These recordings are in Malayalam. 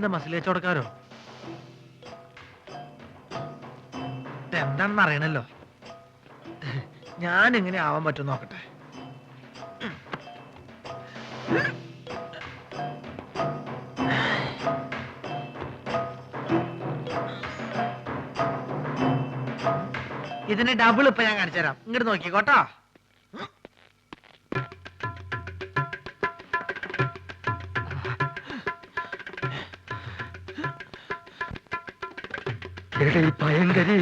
എന്താ മസിൽ കച്ചവടക്കാരോ? എന്താണെന്ന് അറിയണല്ലോ. ഞാൻ എങ്ങനെ ആവാൻ പറ്റും നോക്കട്ടെ. ഇതിന് ഡബിൾ ഇപ്പൊ ഞാൻ കാണിച്ചു തരാം. ഇങ്ങോട്ട് നോക്കിക്കോട്ടോ. ഭയങ്കരി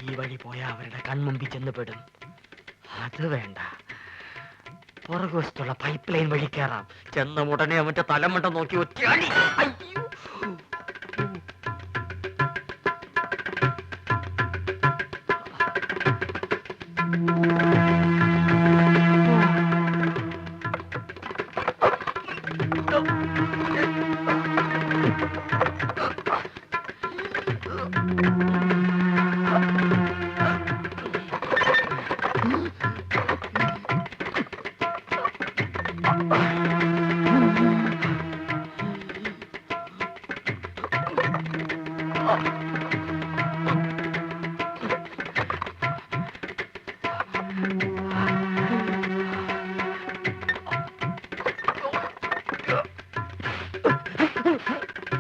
ഈ വഴി പോയാ അവരുടെ കൺമുമ്പിൽ ചെന്ന് പെടും. അത് വേണ്ട, പുറകുവശത്തുള്ള പൈപ്പ് ലൈൻ വഴി കയറാം. ചെന്ന ഉടനെ അവന്റെ തലമുണ്ട നോക്കി ഒറ്റയാടി. അയ്യോ,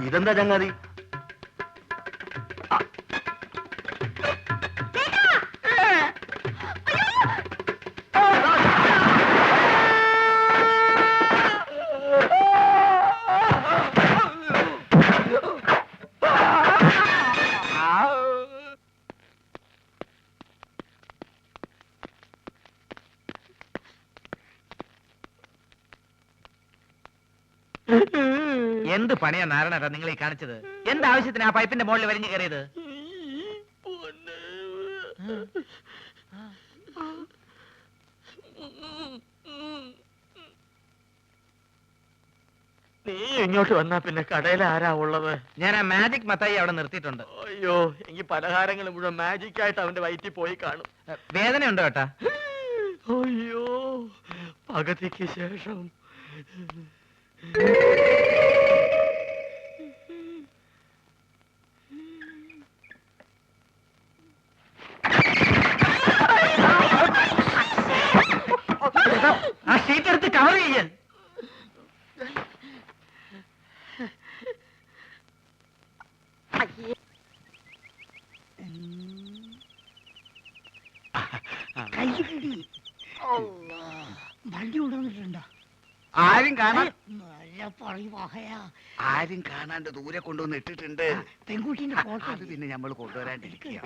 ഇതെന്താ ചങ്ങാതി? എന്ത് പണിയാ നാരായണ നിങ്ങൾ ഈ കാണിച്ചത്? എന്താവശ്യത്തിന് ആ പൈപ്പിന്റെ മുകളിൽ വലിഞ്ഞു കയറിയത്? നീ ഇങ്ങോട്ട് വന്നാ പിന്നെ കടയിൽ ആരാ ഉള്ളത്? ഞാൻ ആ മാജിക് മത്തായി അവിടെ നിർത്തിയിട്ടുണ്ട്. അയ്യോ, എനിക്ക് പലഹാരങ്ങൾ മുഴുവൻ മാജിക് ആയിട്ട് അവന്റെ വയറ്റിൽ പോയി കാണും. വേദനയുണ്ടോ ഏട്ടാ? അയ്യോ, പകുതിക്ക് ശേഷം. ആ ഷീറ്റ് എടുത്ത് കവർ ചെയ്യാൻ. വണ്ടി കൊണ്ടുവന്നിട്ടുണ്ടോ? ആരും കാണാൻ ആരും കാണാണ്ട് ദൂരെ കൊണ്ടുവന്ന് ഇട്ടിട്ടുണ്ട്. പെൺകുട്ടീന്റെ ഫോട്ടോ അത് പിന്നെ നമ്മൾ കൊണ്ടുവരാണ്ടിരിക്കുക.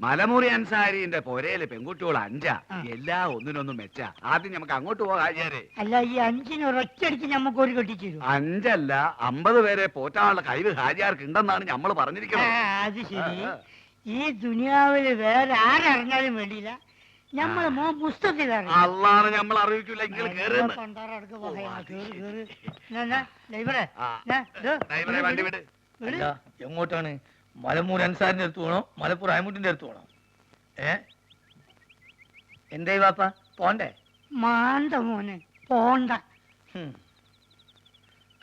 മലമുറി അൻസാരിന്റെ പൊരയില് പെൺകുട്ടികൾ 5. എല്ലാ ഒന്നിനൊന്നും മെച്ച. ആദ്യം നമുക്ക് അങ്ങോട്ട് പോകാം. അല്ല, ഈ 5 ഒരൊറ്റടിക്ക് നമുക്ക് ഒരു കെട്ടിച്ചു. 5 അല്ല 50 പേരെ പോറ്റാനുള്ള കഴിവ് ഹാജിയാർക്ക് ഉണ്ടെന്നാണ് നമ്മൾ പറഞ്ഞിരിക്കുന്നത്. അത് ശരി. ഈ ദുനിയാവില് വേറെ ആരറിഞ്ഞാലും വേണ്ടിയില്ല, നമ്മളെ മോ പുസ്തകത്തിൽ അള്ളാണ് നമ്മൾ അറിയിക്കില്ല. വണ്ടി വിട്. എങ്ങോട്ടാണ്? മലമൂർ അൻസാരിന്റെ അടുത്ത് പോണോ മലപ്പുറം അയമുട്ടിന്റെ അടുത്ത് പോണോ? എന്തേ വാപ്പ പോണ്ടേ? മാണ്ട മോനെ പോണ്ട.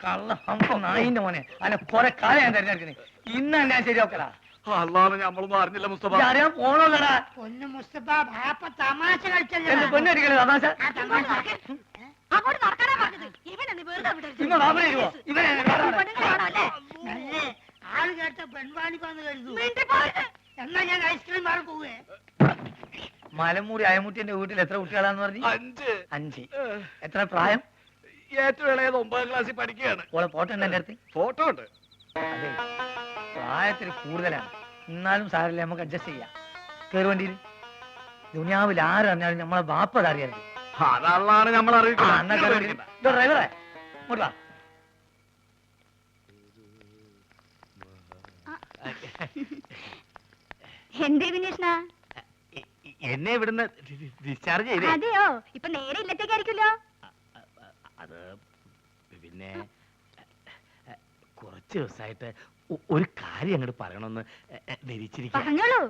കള്ള നായിന്റെ മോനെ അല്ല കൊറേ കാലം ഞാൻ തെരഞ്ഞെടുക്കണേ. ഇന്ന് ഞാൻ ശരിയാക്കടാ. അള്ളാണ് നമ്മളൊന്നും അറിഞ്ഞില്ല മുസ്തഫ. പോണോല്ലടാ പൊന്നു മുസ്തഫ. ബാപ്പ തമാശ കളിച്ചല്ലേ. പൊന്നടിക്കണേ തമാശ. ആള് കേട്ട പെൺവാണിപ്പാന്ന് കരുതു. എന്നാ ഞാൻ ഐസ്ക്രീം മാറി പോവേ. മലമൂരി അയമുട്ടിന്റെ വീട്ടിൽ എത്ര കുട്ടികളാന്ന് പറഞ്ഞു? 5. എത്ര പ്രായം? ഏറ്റവും ഇളയത് 9ാം ക്ലാസ്സിൽ പഠിക്കുകയാണ്. ഓളെ ഫോട്ടോ ഉണ്ട് എന്റെ അടുത്ത്? ഫോട്ടോ ഉണ്ട്. അതെ, പ്രായത്തിന് കൂടുതലാണ്. എന്നാലും സാരല്ലേ, നമുക്ക് അഡ്ജസ്റ്റ് ചെയ്യാം. കയറി വണ്ടിയിൽ. ദുനിയാവിൽ ആരറിഞ്ഞാലും നമ്മളെ ബാപ്പത് അറിയരുത്. അതള്ളാണ് നമ്മൾ അറിയിക്കുന്നത്. ഡ്രൈവറെ ഇങ്ങോട്ട് വാ. എന്തേ കുഞ്ഞേഷ്ണ? എന്നെ ഇവിടുന്ന് ഡിസ്ചാർജ് ചെയ്തേ. അതെയോ? ഇപ്പൊ നേരെ ഇല്ലത്തേക്കായിരിക്കുമല്ലോ. അത് പിന്നെ കുറച്ച് ദിവസമായിട്ട് ഒരു കാര്യം അങ്ങോട്ട് പറയണമെന്ന് ധരിച്ചിരിക്കുക. പറഞ്ഞോളൂ.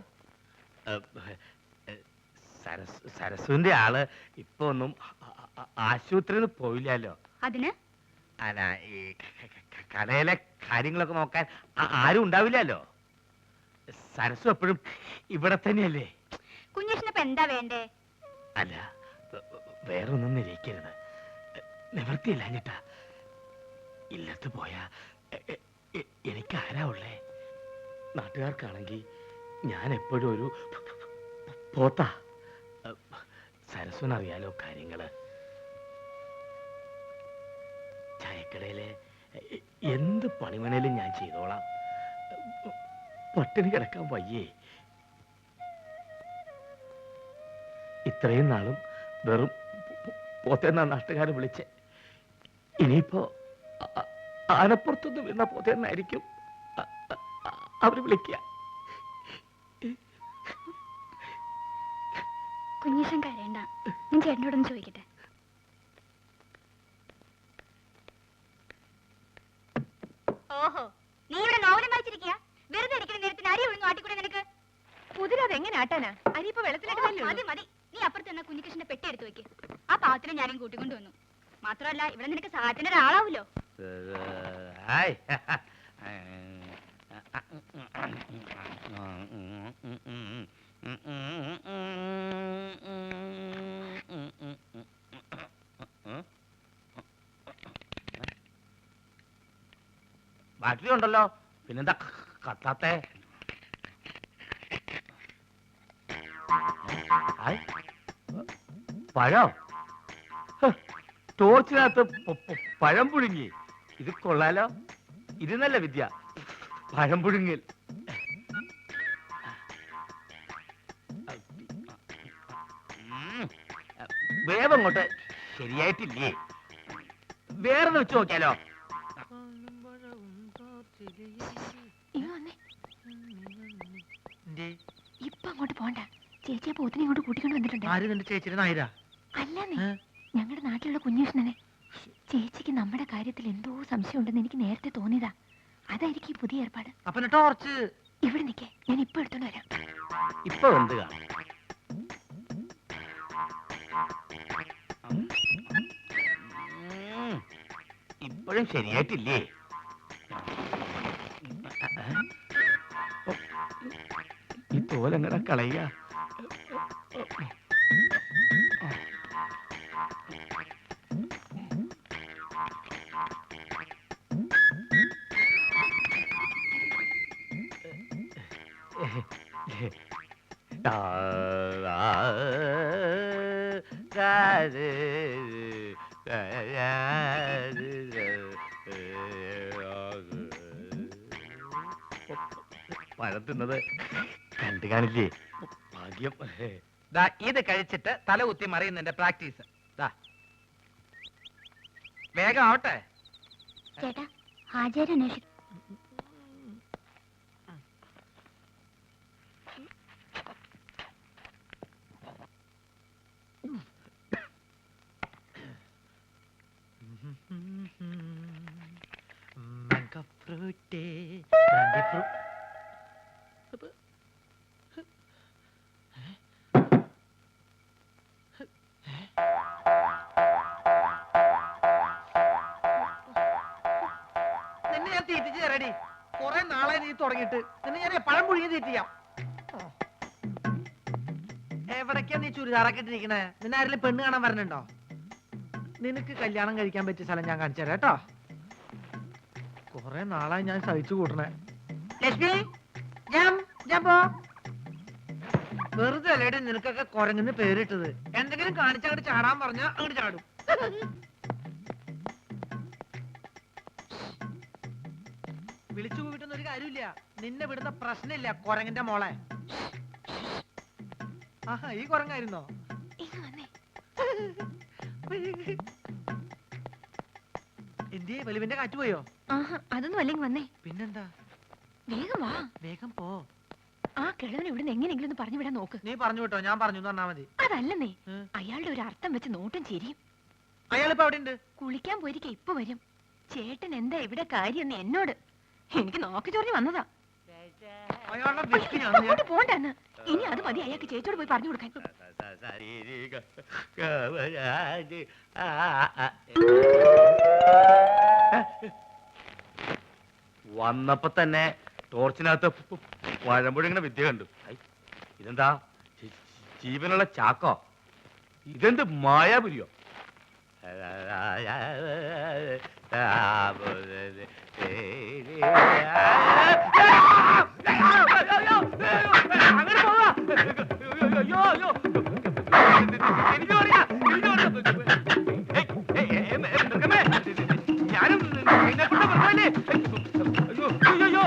സരസുവിന്റെ ആള് ഇപ്പൊ ഒന്നും ആശുപത്രിയിൽ നിന്ന് പോയില്ലല്ലോ. അതിന് അല്ല, ഈ കടയിലെ കാര്യങ്ങളൊക്കെ നോക്കാൻ ആരും ഉണ്ടാവില്ലല്ലോ. സരസു എപ്പോഴും ഇവിടെ തന്നെയല്ലേ. കുഞ്ഞേഷ്ണ എന്താ വേണ്ടേ? അല്ല, വേറൊന്നും നിരീക്കരുത്. നിവൃത്തിയില്ലാഞ്ഞിട്ടാ. ഇല്ലത്ത് പോയാ എനിക്ക് ആരാ ഉള്ളേ? നാട്ടുകാർക്കാണെങ്കിൽ ഞാൻ എപ്പോഴും ഒരു പോത്താ. സരസ്വനറിയാലോ കാര്യങ്ങള്. ചായക്കടയിലെ എന്ത് പണിമണേലും ഞാൻ ചെയ്തോളാം. പട്ടിണി കിടക്കാൻ വയ്യേ. ഇത്രയും നാളും വെറും പോത്തേന്നാ നാട്ടുകാരെ വിളിച്ചേ. ഇനിയിപ്പോ ആനപ്പുറത്തുനിന്ന് വീണ പോത്തേന്നായിരിക്കും അവര് വിളിക്കുക. കുഞ്ഞേഷൻ കരയണ്ട, ഞാൻ ചേട്ടനോടൊന്ന് ചോദിക്കട്ടെ. ഓഹോ, നീ ഇവിടെ നോവലും വായിച്ചിരിക്കുക? വെറുതെ ഇരിക്കുന്ന നേരത്തിന് അരി ഒഴിഞ്ഞു ആട്ടിക്കൂടെ നിനക്ക്? കുതിരത് എങ്ങനെ ആട്ടാനാ? അരി ഇപ്പൊ വെള്ളത്തിലിട്ട് മതി മതി, നീ അപ്പുറത്ത് നിന്ന കുഞ്ഞികൃഷ്ണന്റെ പെട്ടി എടുത്തു വെക്ക്. ആ പാവത്തിനെ ഞാനും കൂട്ടിക്കൊണ്ടു വന്നു. മാത്രമല്ല ഇവിടെ നിനക്ക് സഹായത്തിന് ഒരാളാവൂലോ. ബാറ്ററി ഉണ്ടല്ലോ, പിന്നെന്താ കത്താത്തെ? പഴം ടോർച്ചിനകത്ത് പഴം പുഴുങ്ങി. ഇത് കൊള്ളാലോ. ഇത് നല്ല വിദ്യ, പഴം പുഴുങ്ങൽ. വേവങ്ങോട്ട് ശരിയായിട്ടില്ലേ? വേറെ വെച്ച് നോക്കിയാലോ? ഇപ്പൊ അങ്ങോട്ട് പോണ്ട. ചേച്ചിയെ പോത്തിനെ ഇങ്ങോട്ട് കൂട്ടിക്കൊണ്ട് വന്നിട്ടുണ്ട്. ആര് നിന്റെ ചേച്ചിയുടെ നായരാ? അല്ലെന്നേ, ഞങ്ങളുടെ നാട്ടിലുള്ള കുഞ്ഞേഷ്ണനെ. ചേച്ചിക്ക് നമ്മുടെ കാര്യത്തിൽ എന്തോ സംശയം ഉണ്ടെന്ന് എനിക്ക് നേരത്തെ തോന്നിയതാ. അതായിരിക്കും ഈ പുതിയ ഏർപ്പാട്. അപ്പൊ ടോർച്ച് ഇവിടെ നിൽക്കേ, ഞാൻ ഇപ്പൊ എടുത്തോണ്ട് വരാം. ഇപ്പൊ എന്ത് കാണും? ഇപ്പോഴും ശരിയായിട്ടില്ലേ? ഈ തോലെങ്ങനെ കളയ? പഴം തിന്നത് കണ്ടു കാണില്ലേ? ഭാഗ്യം. ഇത് കഴിച്ചിട്ട് തല കുത്തി മറിയുന്നതിന്റെ പ്രാക്ടീസ്. വേഗം ആവട്ടെ. ചേട്ടാ, ആചാര്യ അന്വേഷിക്കും. നിന്നെ ഞാൻ തീറ്റിച്ച് തരടി. കുറെ നാളെ നീ തുടങ്ങിയിട്ട് നിന്നെ ഞാൻ പഴം പുഴുങ്ങി തീറ്റിയാം. എവിടേക്കാ നീ ചുരിദാറൊക്കെ ഇട്ടിരിക്കണേ? നിന്നെ ആരെങ്കിലും പെണ്ണ് കാണാൻ വരണുണ്ടോ? നിനക്ക് കല്യാണം കഴിക്കാൻ പറ്റിയ സ്ഥലം ഞാൻ കാണിച്ചു തരാം കേട്ടോ. കുറെ നാളായി ഞാൻ സഹിച്ചു കൂട്ടണേ. ലക്ഷ്മി, വെറുതെ അല്ലേടി നിനക്കൊക്കെ കുരങ്ങുന്ന പേരിട്ടത്. എന്തെങ്കിലും കാണിച്ചങ്ങോട്ട് ചാടാൻ പറഞ്ഞാ അങ്ങോട്ട് ചാടും. വിളിച്ചു കൂട്ടുന്ന ഒരു കാര്യമില്ല. നിന്നെ വിടുന്ന പ്രശ്നമില്ല കുരങ്ങിന്റെ മോളെ. ആഹാ, ഈ കുരങ്ങായിരുന്നോ? എന്തേ വലിവിന്റെ കാറ്റ് പോയോ? അതൊന്നും അല്ലെങ്കിൽ വന്നേ. പിന്നെന്താ? വേഗം വാ. വേഗം പോ. ആ കിഴവനെ ഇവിടുന്ന് എങ്ങനെയെങ്കിലും ഒന്ന് പറഞ്ഞു വിടാൻ നോക്ക്. നീ പറഞ്ഞു വിട്ടോ, ഞാൻ പറഞ്ഞു പറഞ്ഞാ മതി. അതല്ലെന്നേ, അയാളുടെ ഒരു അർത്ഥം വെച്ച് നോട്ടം ചിരിയും. അയാളിപ്പോ അവിടെ ഉണ്ട്. കുളിക്കാൻ പോയിരിക്ക ഇപ്പൊ വരും. ചേട്ടൻ എന്താ ഇവിടെ കാര്യം എന്നോട് എനിക്ക് നോക്കി ചൊറിഞ്ഞു വന്നതാ. അയാളുടെ വിഷ്കിനാണ് ഞാൻ. അങ്ങോട്ട് പോണ്ടെന്ന്. ഇനി അത് മതി അയാൾക്ക് ചേച്ചിയോട് പോയി പറഞ്ഞു കൊടുക്കാൻ. വന്നപ്പോ തന്നെ ടോർച്ചിനകത്ത് പഴമ്പുഴങ്ങനെ വിദ്യ കണ്ടു. ഇതെന്താ ജീവനുള്ള ചാക്കോ? ഇതെന്ത് മായാപുരിയോ? അങ്ങനെ പോവാ. അയ്യോ അയ്യോ, എനിക്ക് പറയാ, ഞാനും നിന്നെ കൊണ്ട് പറഞ്ഞല്ലേ. അയ്യോ അയ്യോ